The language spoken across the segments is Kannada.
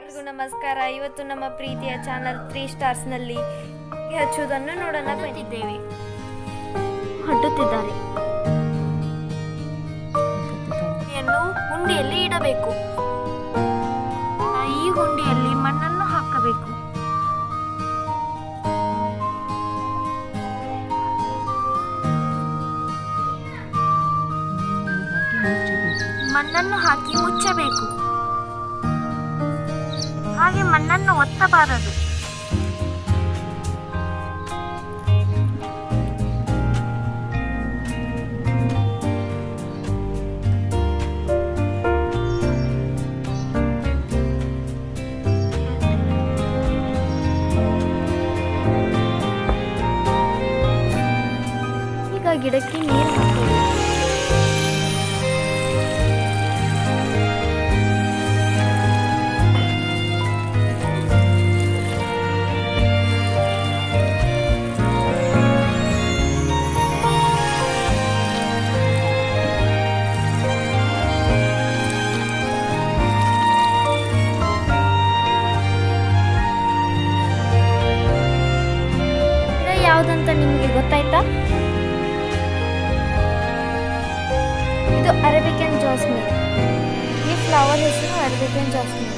ಎಲ್ಲರಿಗೂ ನಮಸ್ಕಾರ. ಇವತ್ತು ನಮ್ಮ ಪ್ರೀತಿಯ ಚಾನಲ್ 3 ಸ್ಟಾರ್ಸ್ ನಲ್ಲಿ ಹಚ್ಚುವುದನ್ನು ನೋಡೋಣ ಬಂದಿದ್ದೇವೆ. ಹಟ್ಟುತ್ತಿದ್ದಾರೆ. ಹುಂಡಿಯಲ್ಲಿ ಇಡಬೇಕು. ಈ ಹುಂಡಿಯಲ್ಲಿ ಮಣ್ಣನ್ನು ಹಾಕಬೇಕು. ಮಣ್ಣನ್ನು ಹಾಕಿ ಮುಚ್ಚಬೇಕು. ಹಾಗೆ ಮಣ್ಣನ್ನು ಒತ್ತಬಾರದು. ಈಗ ಗಿಡಕ್ಕೆ ನೀರು ಹಾಕಬೇಕು. ಯಾವುದಂತ ನಿಮಗೆ ಗೊತ್ತಾಯ್ತಾ? ಇದು ಅರೇಬಿಕನ್ ಜಾಸ್ಮಿನ್. ಈ ಫ್ಲವರ್ ಹೆಸರು ಅರೇಬಿಕನ್ ಜಾಸ್ಮಿನ್.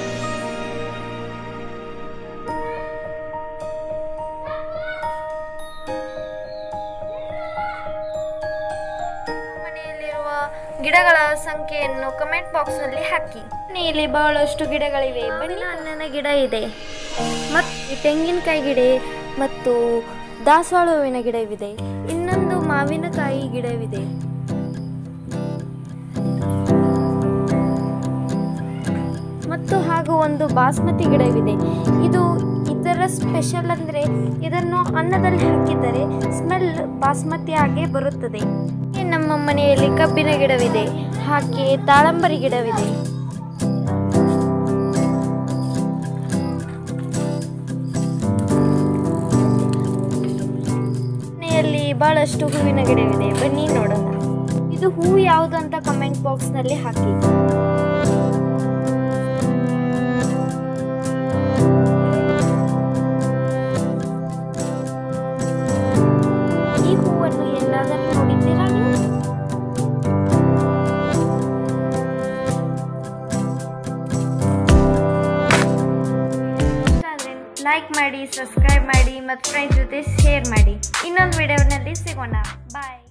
ಮನೆಯಲ್ಲಿರುವ ಗಿಡಗಳ ಸಂಖ್ಯೆಯನ್ನು ಕಮೆಂಟ್ ಬಾಕ್ಸ್ ನಲ್ಲಿ ಹಾಕಿ. ಇಲ್ಲಿ ಬಹಳಷ್ಟು ಗಿಡಗಳಿವೆ. ಬನ್ನಿ, ಹಣ್ಣಿನ ಗಿಡ ಇದೆ, ಮತ್ತು ತೆಂಗಿನಕಾಯಿ ಗಿಡ ಮತ್ತು ದಾಸವಾಳ ಹೂವಿನ ಗಿಡವಿದೆ. ಇನ್ನೊಂದು ಮಾವಿನಕಾಯಿ ಗಿಡವಿದೆ. ಮತ್ತು ಹಾಗೂ ಒಂದು ಬಾಸ್ಮತಿ ಗಿಡವಿದೆ. ಇದರ ಸ್ಪೆಷಲ್ ಅಂದರೆ ಇದನ್ನು ಅನ್ನದಲ್ಲಿ ಹಾಕಿದರೆ ಸ್ಮೆಲ್ ಬಾಸ್ಮತಿ ಆಗಿ ಬರುತ್ತದೆ. ನಮ್ಮ ಮನೆಯಲ್ಲಿ ಕಬ್ಬಿನ ಗಿಡವಿದೆ, ಹಾಗೆ ದಾಳಂಬರಿ ಗಿಡವಿದೆ. ಬಹಳಷ್ಟು ಹೂವಿನ ಗಿಡವಿದೆ. ಬನ್ನಿ ನೋಡೋಣ. ಇದು ಹೂ ಯಾವುದು ಅಂತ ಕಮೆಂಟ್ ಬಾಕ್ಸ್ ನಲ್ಲಿ ಹಾಕಿ. ಈ ಹೂವನ್ನು ಎಲ್ಲಾದರೂ ನೋಡಿದ್ದೀರಾ ನೀವು? ಲೈಕ್ ಮಾಡಿ, ಸಬ್ಸ್ಕ್ರೈಬ್ ಮಾಡಿ ಮತ್ತು ಫ್ರೆಂಡ್ಸ್ ಜೊತೆ ಶೇರ್ ಮಾಡಿ. ಇನ್ನೊಂದು ವಿಡಿಯೋನಲ್ಲಿ ಸಿಗೋಣ. ಬಾಯ್.